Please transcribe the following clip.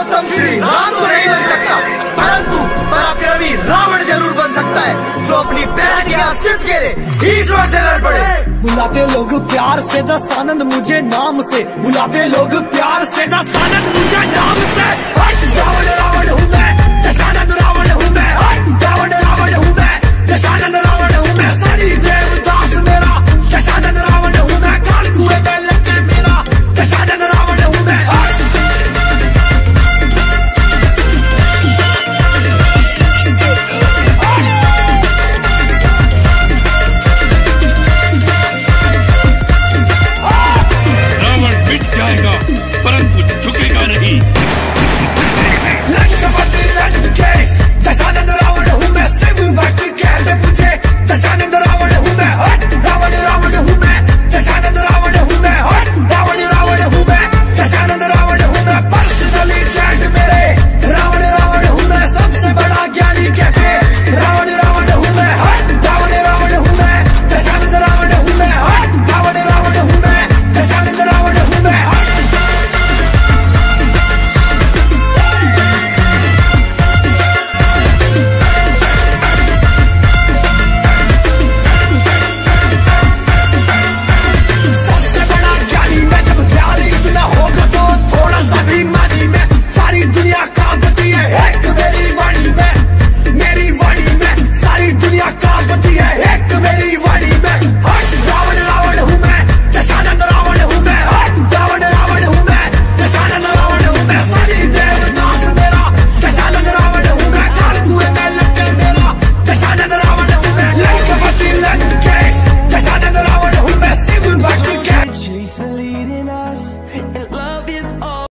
गौतम श्री राम तो नहीं बन सकता, परंतु पराक्रमी रावण जरूर बन सकता है, जो अपनी बहन के अस्तित्व के लिए ईश्वर से लड़ पड़े। बुलाते लोग प्यार से दशानंद मुझे नाम से, बुलाते लोग प्यार से दशानंद मुझे नाम से। रावण रावण हूँ मैं, दशानंद रावण हूँ मैं, रावण रावण हूँ मैं, दशानंद